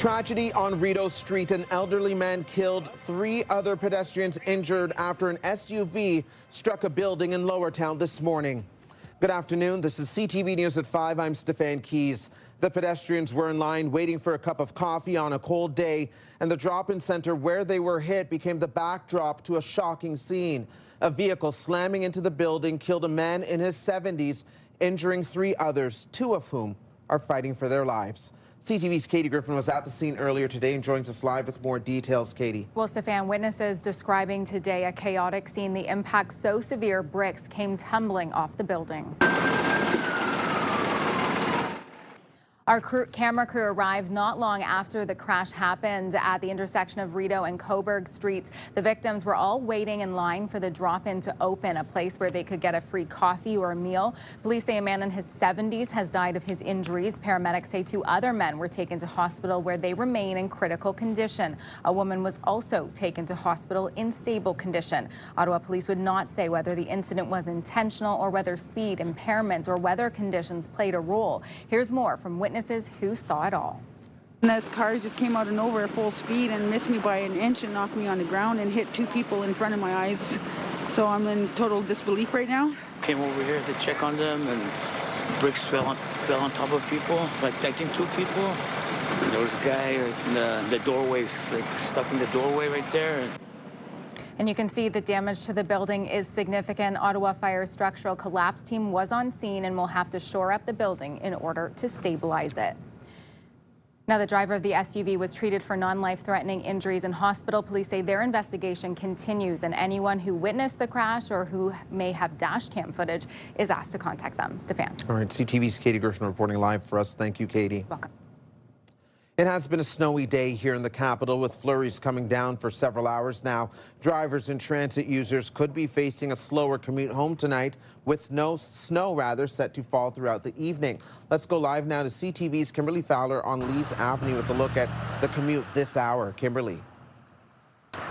Tragedy on Rideau Street. An elderly man killed, 3 other pedestrians injured after an SUV struck a building in Lowertown this morning. Good afternoon. This is CTV News at 5. I'm Stefan. The pedestrians were in line waiting for a cup of coffee on a cold day, and the drop-in center where they were hit became the backdrop to a shocking scene. A vehicle slamming into the building killed a man in his 70s, injuring 3 others, 2 of whom are fighting for their lives. CTV's Katie Griffin was at the scene earlier today and joins us live with more details. Katie. Well, Stefan, witnesses describing today a chaotic scene. The impact so severe, bricks came tumbling off the building. Our camera crew arrived not long after the crash happened at the intersection of Rideau and Cobourg streets. The victims were all waiting in line for the drop-in to open, a place where they could get a free coffee or a meal. Police say a man in his 70s has died of his injuries. Paramedics say 2 other men were taken to hospital where they remain in critical condition. A woman was also taken to hospital in stable condition. Ottawa police would not say whether the incident was intentional or whether speed, impairment, or weather conditions played a role. Here's more from witnesses who saw it all. And this car just came out of nowhere full speed and missed me by an inch and knocked me on the ground and hit 2 people in front of my eyes. So I'm in total disbelief right now. Came over here to check on them, and bricks fell on top of people, like I think 2 people. And there was a guy in the doorway, like stuck in the doorway right there. And you can see the damage to the building is significant. Ottawa Fire Structural Collapse Team was on scene and will have to shore up the building in order to stabilize it. Now, the driver of the SUV was treated for non-life-threatening injuries in hospital. Police say their investigation continues, and anyone who witnessed the crash or who may have dash cam footage is asked to contact them. Stefan. All right, CTV's Katie Griffin reporting live for us. Thank you, Katie. Welcome. It has been a snowy day here in the capital, with flurries coming down for several hours now. Drivers and transit users could be facing a slower commute home tonight, with no snow set to fall throughout the evening. Let's go live now to CTV's Kimberly Fowler on Lees Avenue with a look at the commute this hour. Kimberly.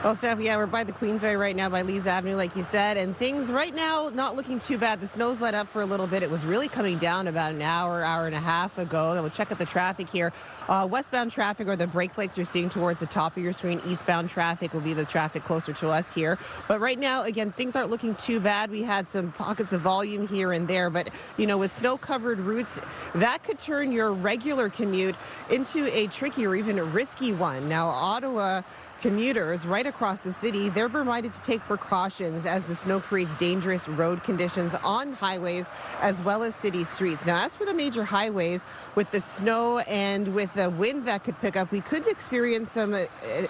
Well, Steph, yeah, we're by the Queensway right now by Lees Avenue, like you said, and things right now not looking too bad. The snow's let up for a little bit. It was really coming down about an hour and a half ago. Then we'll check out the traffic here. Westbound traffic, or the brake flakes you're seeing towards the top of your screen. Eastbound traffic will be the traffic closer to us here. But right now, again, things aren't looking too bad. We had some pockets of volume here and there, but, you know, with snow-covered routes, that could turn your regular commute into a tricky or even a risky one. Now, Ottawa commuters right across the city, they're reminded to take precautions as the snow creates dangerous road conditions on highways as well as city streets. Now, as for the major highways, with the snow and with the wind that could pick up, we could experience some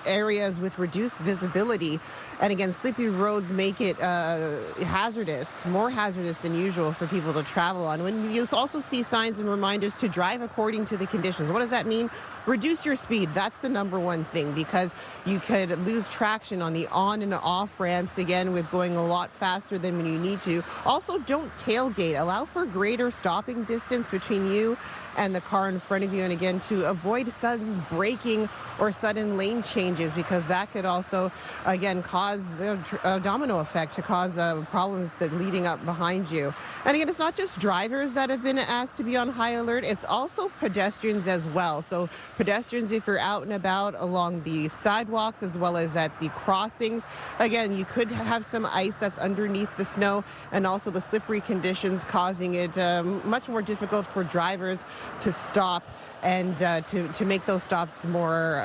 areas with reduced visibility. And again, sleepy roads make it hazardous, more hazardous than usual for people to travel on. When you also see signs and reminders to drive according to the conditions. What does that mean? Reduce your speed. That's the #1 thing, because you could lose traction on the on and off ramps, again, with going a lot faster than when you need to. Also, don't tailgate. Allow for greater stopping distance between you and the car in front of you, and again, to avoid sudden braking or sudden lane changes, because that could also, again, cause a domino effect to cause problems that leading up behind you. And again, it's not just drivers that have been asked to be on high alert, it's also pedestrians as well. So pedestrians, if you're out and about along the sidewalks as well as at the crossings, again, you could have some ice that's underneath the snow, and also the slippery conditions causing it much more difficult for drivers to stop and to make those stops more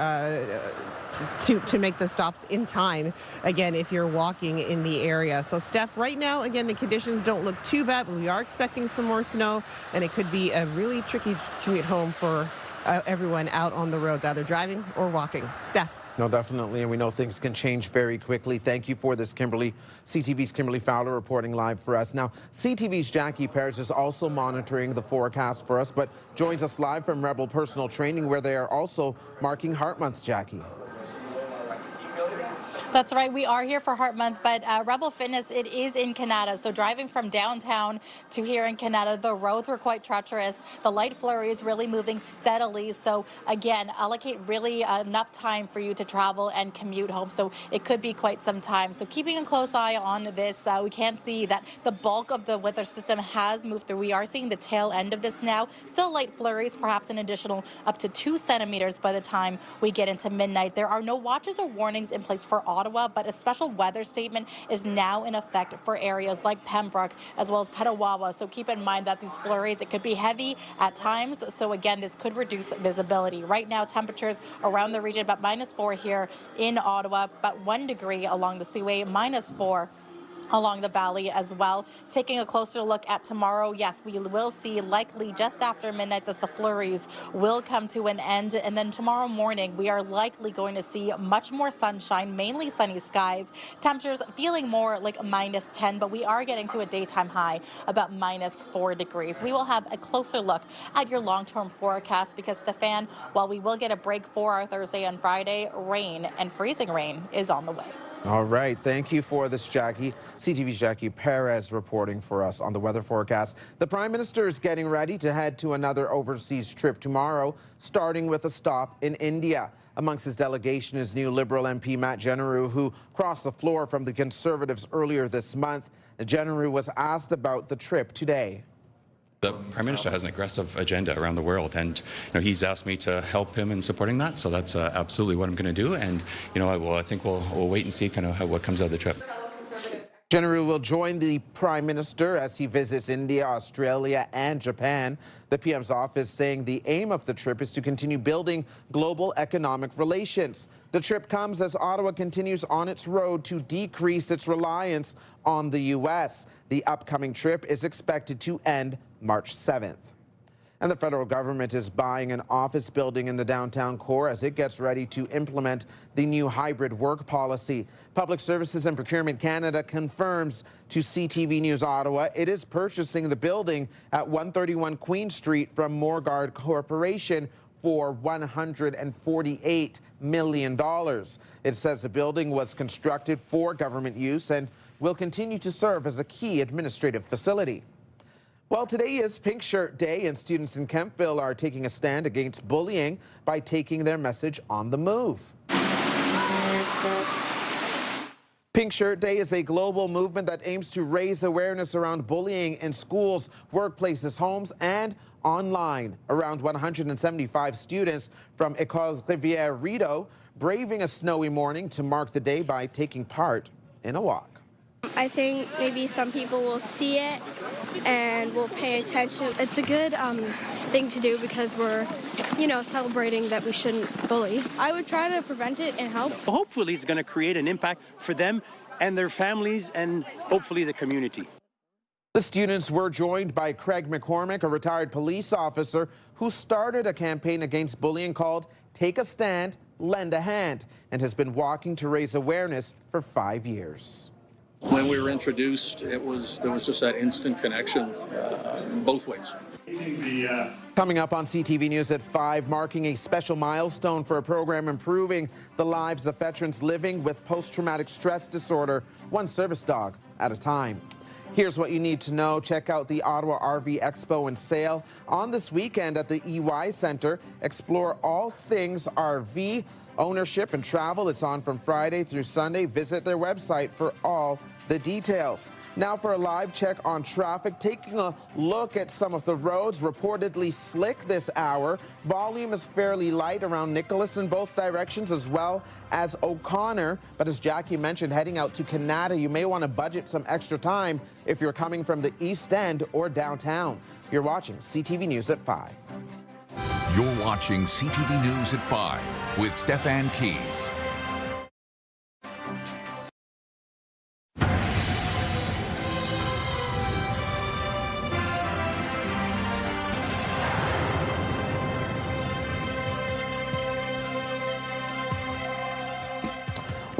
to make the stops in time, again, if you're walking in the area. So, Steph, right now, again, the conditions don't look too bad, but we are expecting some more snow, and it could be a really tricky commute home for everyone out on the roads, either driving or walking. Steph. No, definitely, and we know things can change very quickly. Thank you for this, Kimberly. CTV's Kimberly Fowler reporting live for us. Now, CTV's Jackie Pears is also monitoring the forecast for us, but joins us live from Rebel Personal Training, where they are also marking Heart Month, Jackie. That's right. We are here for Heart Month, but Rebel Fitness, it is in Canada. So driving from downtown to here in Canada, the roads were quite treacherous. The light flurry is really moving steadily. So again, allocate really enough time for you to travel and commute home. So it could be quite some time. So keeping a close eye on this, we can see that the bulk of the weather system has moved through. We are seeing the tail end of this now. Still light flurries, perhaps an additional up to 2 centimeters by the time we get into midnight. There are no watches or warnings in place for Ottawa, but a special weather statement is now in effect for areas like Pembroke as well as Petawawa. So keep in mind that these flurries, it could be heavy at times. So again, this could reduce visibility. Right now, temperatures around the region about -4 here in Ottawa, about 1 degree along the Seaway, -4 along the valley as well. Taking a closer look at tomorrow, yes, we will see likely just after midnight that the flurries will come to an end. And then tomorrow morning, we are likely going to see much more sunshine, mainly sunny skies. Temperatures feeling more like -10, but we are getting to a daytime high about -4 degrees. We will have a closer look at your long-term forecast because, Stefan, while we will get a break for our Thursday and Friday, rain and freezing rain is on the way. All right. Thank you for this, Jackie. CTV's Jackie Perez reporting for us on the weather forecast. The Prime Minister is getting ready to head to another overseas trip tomorrow, starting with a stop in India. Amongst his delegation is new Liberal MP Matt Jenneru, who crossed the floor from the Conservatives earlier this month. Jenneru was asked about the trip today. The Prime Minister has an aggressive agenda around the world, and he's asked me to help him in supporting that. So that's absolutely what I'm going to do, and I think we'll wait and see kind of what comes out of the trip. Jenneru will join the Prime Minister as he visits India, Australia, and Japan. The PM's office saying the aim of the trip is to continue building global economic relations. The trip comes as Ottawa continues on its road to decrease its reliance on the U.S. The upcoming trip is expected to end March 7th. And the federal government is buying an office building in the downtown core as it gets ready to implement the new hybrid work policy. Public Services and Procurement Canada confirms to CTV News Ottawa it is purchasing the building at 131 Queen Street from Morguard Corporation for $148 million. It says the building was constructed for government use and will continue to serve as a key administrative facility. Well, today is Pink Shirt Day, and students in Kemptville are taking a stand against bullying by taking their message on the move. Pink Shirt Day is a global movement that aims to raise awareness around bullying in schools, workplaces, homes, and online. Around 175 students from École Rivière Rideau braving a snowy morning to mark the day by taking part in a walk. I think maybe some people will see it and will pay attention. It's a good thing to do because we're, celebrating that we shouldn't bully. I would try to prevent it and help. Hopefully it's going to create an impact for them and their families and hopefully the community. The students were joined by Craig McCormick, a retired police officer who started a campaign against bullying called Take a Stand, Lend a Hand, and has been walking to raise awareness for 5 years. When we were introduced, there was just that instant connection both ways. Coming up on CTV News at 5, marking a special milestone for a program improving the lives of veterans living with post-traumatic stress disorder, one service dog at a time. Here's what you need to know. Check out the Ottawa RV Expo and Sale on this weekend at the EY Centre. Explore all things RV ownership and travel. It's on from Friday through Sunday. Visit their website for all the details. Now for a live check on traffic, taking a look at some of the roads reportedly slick this hour. Volume is fairly light around Nicholas in both directions as well as O'Connor. But as Jackie mentioned, heading out to Canada, you may want to budget some extra time if you're coming from the East End or downtown. You're watching CTV News at 5. You're watching CTV News at 5 with Stefan Keys.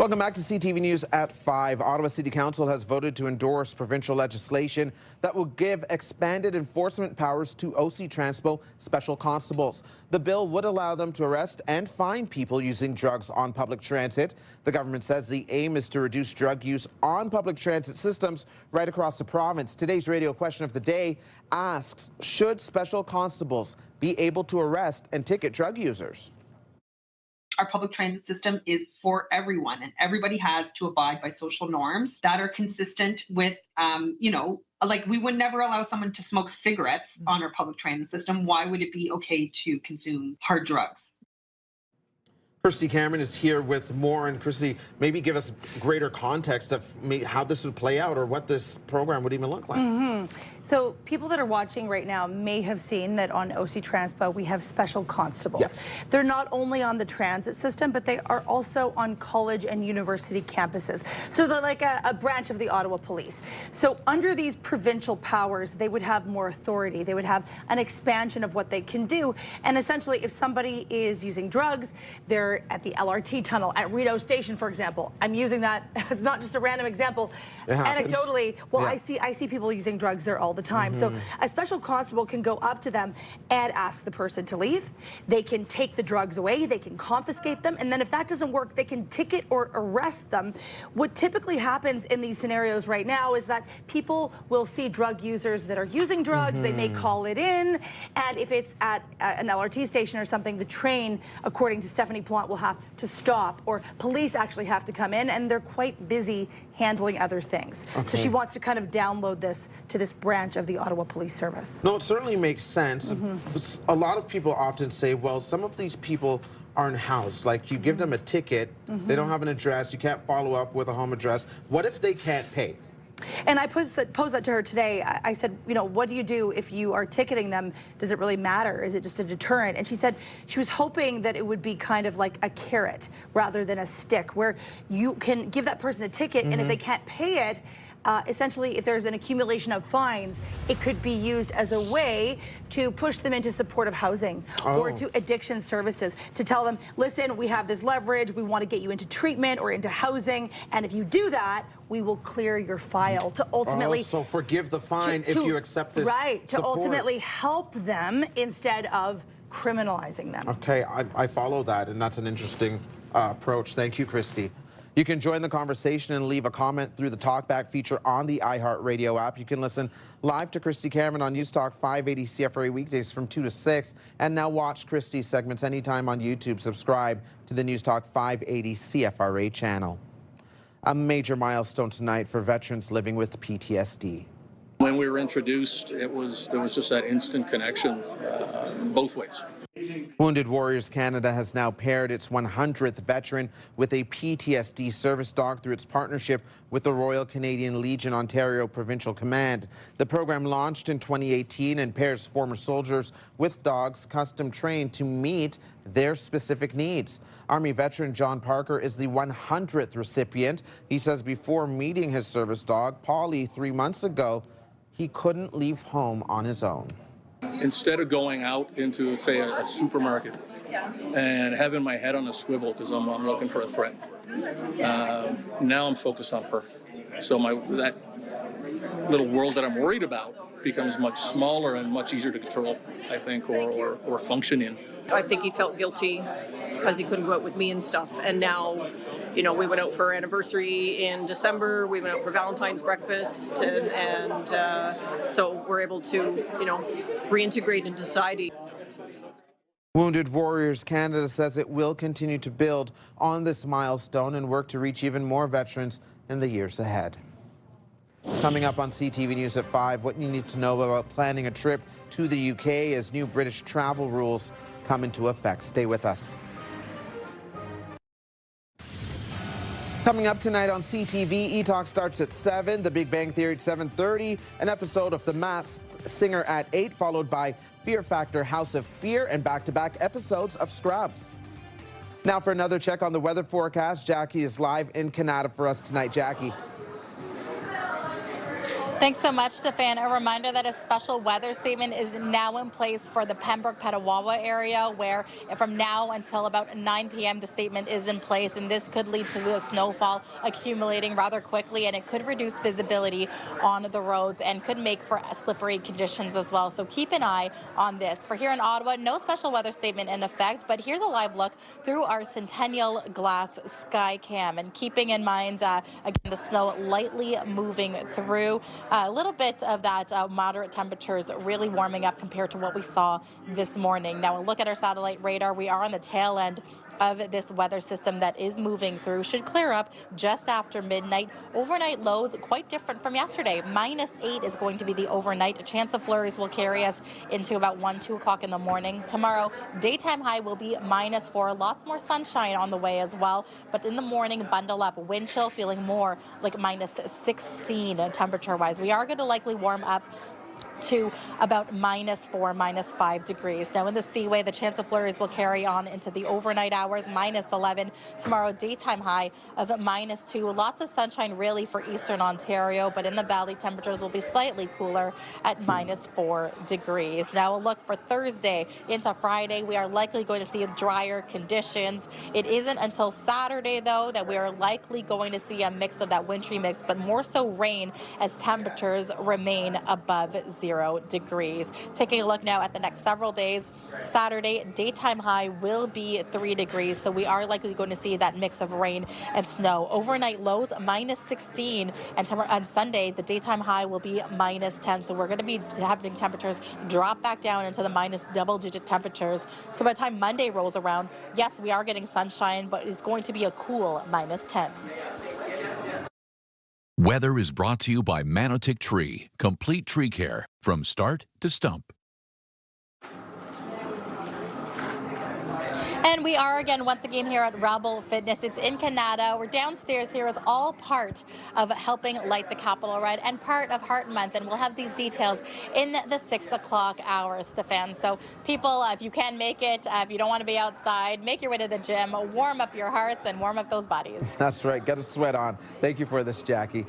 Welcome back to CTV News at 5. Ottawa City Council has voted to endorse provincial legislation that will give expanded enforcement powers to OC Transpo special constables. The bill would allow them to arrest and fine people using drugs on public transit. The government says the aim is to reduce drug use on public transit systems right across the province. Today's radio question of the day asks, should special constables be able to arrest and ticket drug users? Our public transit system is for everyone, and everybody has to abide by social norms that are consistent with, like we would never allow someone to smoke cigarettes on our public transit system. Why would it be okay to consume hard drugs? Christy Cameron is here with more. And Christy, maybe give us greater context of how this would play out or what this program would even look like. So people that are watching right now may have seen that on OC Transpo we have special constables. Yes. They're not only on the transit system, but they are also on college and university campuses. So they're like a branch of the Ottawa Police. So under these provincial powers, they would have more authority. They would have an expansion of what they can do. And essentially, if somebody is using drugs, they're at the LRT tunnel, at Rideau Station, for example. I'm using that as not just a random example. Anecdotally, well, I see people using drugs there all the time. So a special constable can go up to them and ask the person to leave. They can take the drugs away. They can confiscate them. And then if that doesn't work, they can ticket or arrest them. What typically happens in these scenarios right now is that people will see drug users that are using drugs. They may call it in. And if it's at an LRT station or something, the train, according to Stephanie Plante, will have to stop, or police actually have to come in, and they're quite busy handling other things. So she wants to kind of download this to this branch of the Ottawa Police Service. No, it certainly makes sense. A lot of people often say, well, some of these people aren't housed. Like, you give them a ticket, they don't have an address, you can't follow up with a home address. What if they can't pay? And I posed that to her today. I said, what do you do if you are ticketing them? Does it really matter? Is it just a deterrent? And she said she was hoping that it would be kind of like a carrot rather than a stick, where you can give that person a ticket, and if they can't pay it, essentially, if there's an accumulation of fines, it could be used as a way to push them into supportive housing or to addiction services, to tell them, listen, we have this leverage, we want to get you into treatment or into housing, and if you do that, we will clear your file to ultimately... so forgive the fine if you accept this Right, to support. ultimately help them instead of criminalizing them. Okay, I follow that, and that's an interesting approach. Thank you, Christy. You can join the conversation and leave a comment through the Talkback feature on the iHeartRadio app. You can listen live to Christy Cameron on News Talk 580 CFRA weekdays from 2 to 6. And now watch Christy's segments anytime on YouTube. Subscribe to the News Talk 580 CFRA channel. A major milestone tonight for veterans living with PTSD. When we were introduced, there was just that instant connection both ways. Wounded Warriors Canada has now paired its 100th veteran with a PTSD service dog through its partnership with the Royal Canadian Legion Ontario Provincial Command. The program launched in 2018 and pairs former soldiers with dogs custom trained to meet their specific needs. Army veteran John Parker is the 100th recipient. He says before meeting his service dog, Polly, 3 months ago, he couldn't leave home on his own. Instead of going out into, let's say, a supermarket and having my head on a swivel because I'm looking for a threat, now I'm focused on her. So that little world that I'm worried about becomes much smaller and much easier to control, I think, or function in. I think he felt guilty because he couldn't go out with me and stuff. And now, we went out for our anniversary in December. We went out for Valentine's breakfast, and so we're able to, reintegrate into society. Wounded Warriors Canada says it will continue to build on this milestone and work to reach even more veterans in the years ahead. Coming up on CTV News at 5, what you need to know about planning a trip to the UK as new British travel rules come into effect. Stay with us. Coming up tonight on CTV, E-Talk starts at 7, The Big Bang Theory at 7:30, an episode of The Masked Singer at 8, followed by Fear Factor House of Fear, and back-to-back episodes of Scrubs. Now for another check on the weather forecast, Jackie is live in Canada for us tonight. Jackie. Thanks so much, Stefan. A reminder that a special weather statement is now in place for the Pembroke-Petawawa area, where from now until about 9 p.m. the statement is in place, and this could lead to the snowfall accumulating rather quickly, and it could reduce visibility on the roads and could make for slippery conditions as well. So keep an eye on this. For here in Ottawa, no special weather statement in effect, but here's a live look through our Centennial Glass Sky Cam, and keeping in mind, again, the snow lightly moving through. A little bit of that moderate temperatures really warming up compared to what we saw this morning. Now, a look at our satellite radar. We are on the tail end of this weather system that is moving through. Should clear up just after midnight. Overnight lows quite different from yesterday. -8 is going to be the overnight. A chance of flurries will carry us into about 1, 2 o'clock in the morning. Tomorrow, daytime high will be -4. Lots more sunshine on the way as well. But in the morning, bundle up. Wind chill feeling more like -16 temperature-wise. We are going to likely warm up to about -4, -5 degrees. Now in the Seaway, the chance of flurries will carry on into the overnight hours, -11. Tomorrow, daytime high of -2. Lots of sunshine really for eastern Ontario, but in the valley, temperatures will be slightly cooler at -4 degrees. Now a look for Thursday into Friday. We are likely going to see drier conditions. It isn't until Saturday, though, that we are likely going to see a mix of that wintry mix, but more so rain as temperatures remain above 0 degrees. Taking a look now at the next several days. Saturday, daytime high will be 3 degrees, so we are likely going to see that mix of rain and snow. Overnight lows -16, and on Sunday, the daytime high will be -10, so we're going to be having temperatures drop back down into the minus double-digit temperatures. So by the time Monday rolls around, yes, we are getting sunshine, but it's going to be a cool -10. Weather is brought to you by Manotick Tree. Complete tree care from start to stump. And we are once again here at Rebel Fitness. It's in Canada. We're downstairs here. It's all part of helping light the Capitol Ride and part of Heart Month. And we'll have these details in the 6 o'clock hour, Stefan. So people, if you can make it, if you don't want to be outside, make your way to the gym, warm up your hearts and warm up those bodies. That's right. Get a sweat on. Thank you for this, Jackie.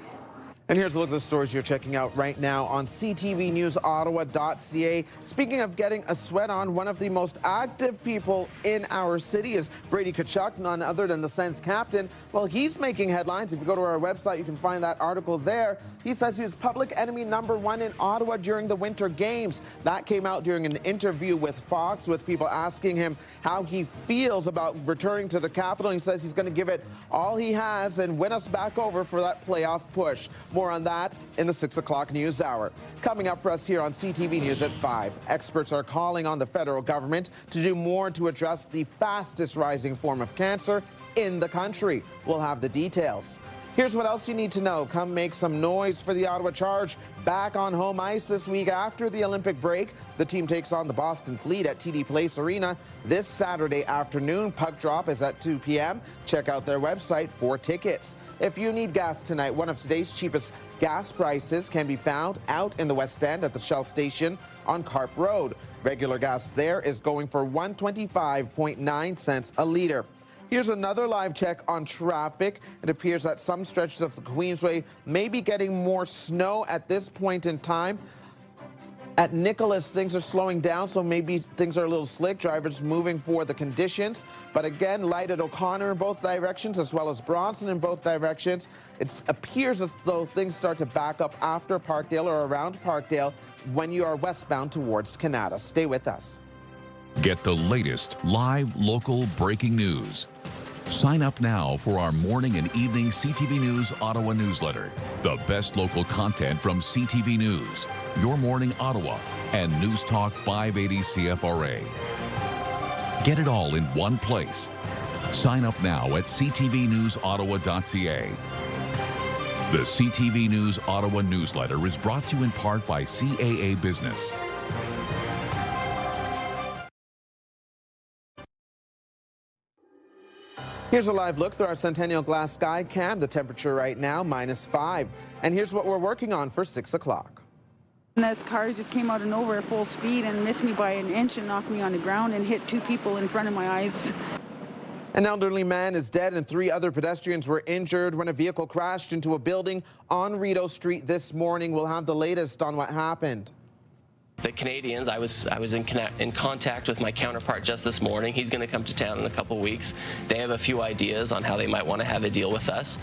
And here's a look at the stories you're checking out right now on CTV News Ottawa.ca. Speaking of getting a sweat on, one of the most active people in our city is Brady Tkachuk, none other than the Sens captain. Well, he's making headlines. If you go to our website, you can find that article there. He says he was public enemy #1 in Ottawa during the Winter Games. That came out during an interview with Fox, with people asking him how he feels about returning to the Capitol. He says he's going to give it all he has and win us back over for that playoff push. More on that in the 6 o'clock news hour. Coming up for us here on CTV News at 5. Experts are calling on the federal government to do more to address the fastest rising form of cancer in the country. We'll have the details. Here's what else you need to know. Come make some noise for the Ottawa Charge. Back on home ice this week after the Olympic break. The team takes on the Boston Fleet at TD Place Arena this Saturday afternoon. Puck drop is at 2 p.m. Check out their website for tickets. If you need gas tonight, one of today's cheapest gas prices can be found out in the West End at the Shell station on Carp Road. Regular gas there is going for 125.9 cents a litre. Here's another live check on traffic. It appears that some stretches of the Queensway may be getting more snow at this point in time. At Nicholas, things are slowing down, so maybe things are a little slick. Drivers moving for the conditions. But again, light at O'Connor in both directions, as well as Bronson in both directions. It appears as though things start to back up after Parkdale or around Parkdale when you are westbound towards Canada. Stay with us. Get the latest live local breaking news. Sign up now for our morning and evening CTV News Ottawa newsletter. The best local content from CTV News, Your Morning Ottawa, and News Talk 580 CFRA. Get it all in one place. Sign up now at ctvnewsottawa.ca. The CTV News Ottawa newsletter is brought to you in part by CAA Business. Here's a live look through our Centennial Glass Sky Cam. The temperature right now, -5. And here's what we're working on for 6 o'clock. This car just came out of nowhere full speed and missed me by an inch and knocked me on the ground and hit 2 people in front of my eyes. An elderly man is dead and 3 other pedestrians were injured when a vehicle crashed into a building on Rideau Street this morning. We'll have the latest on what happened. The Canadians, I was in contact with my counterpart just this morning. He's going to come to town in a couple weeks. They have a few ideas on how they might want to have a deal with us.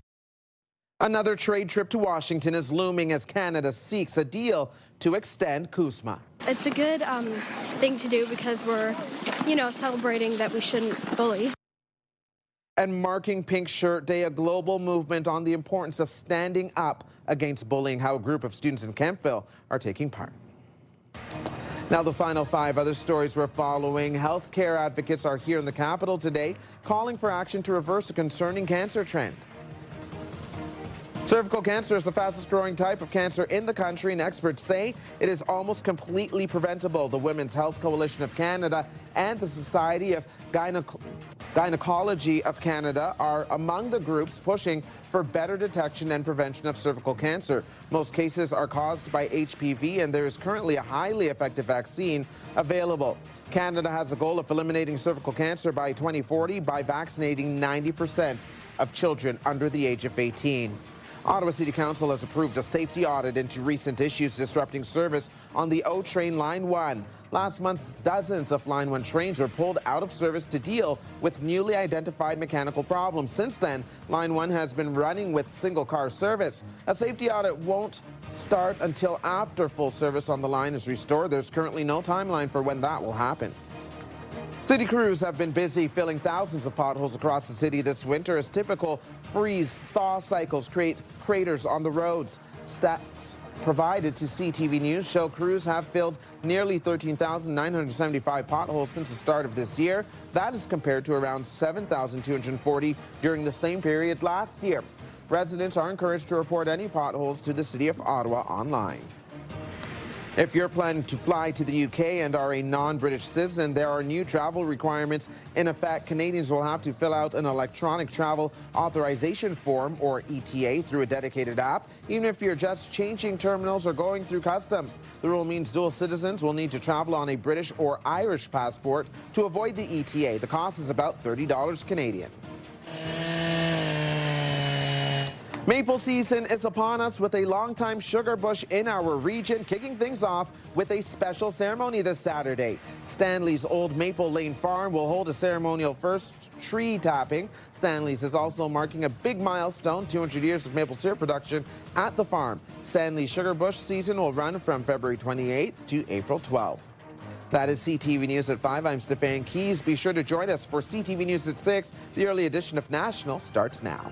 Another trade trip to Washington is looming as Canada seeks a deal to extend CUSMA. It's a good thing to do because we're, celebrating that we shouldn't bully. And marking Pink Shirt Day, a global movement on the importance of standing up against bullying, how a group of students in Kemptville are taking part. Now the final 5 other stories we're following. Healthcare advocates are here in the capital today calling for action to reverse a concerning cancer trend. Cervical cancer is the fastest growing type of cancer in the country, and experts say it is almost completely preventable. The Women's Health Coalition of Canada and the Society of Gynecology of Canada are among the groups pushing for better detection and prevention of cervical cancer. Most cases are caused by HPV, and there is currently a highly effective vaccine available. Canada has a goal of eliminating cervical cancer by 2040 by vaccinating 90% of children under the age of 18. Ottawa City Council has approved a safety audit into recent issues disrupting service on the O Train Line 1. Last month, dozens of Line 1 trains were pulled out of service to deal with newly identified mechanical problems. Since then, Line 1 has been running with single-car service. A safety audit won't start until after full service on the line is restored. There's currently no timeline for when that will happen. City crews have been busy filling thousands of potholes across the city this winter as typical freeze-thaw cycles create craters on the roads. Stats provided to CTV News show crews have filled nearly 13,975 potholes since the start of this year. That is compared to around 7,240 during the same period last year. Residents are encouraged to report any potholes to the City of Ottawa online. If you're planning to fly to the UK and are a non-British citizen, there are new travel requirements in effect. Canadians will have to fill out an electronic travel authorization form, or ETA, through a dedicated app, even if you're just changing terminals or going through customs. The rule means dual citizens will need to travel on a British or Irish passport to avoid the ETA. The cost is about $30 Canadian. Maple season is upon us with a longtime sugar bush in our region, kicking things off with a special ceremony this Saturday. Stanley's Old Maple Lane Farm will hold a ceremonial first tree tapping. Stanley's is also marking a big milestone, 200 years of maple syrup production at the farm. Stanley's Sugar Bush season will run from February 28th to April 12th. That is CTV News at 5. I'm Stefan Keys. Be sure to join us for CTV News at 6. The early edition of National starts now.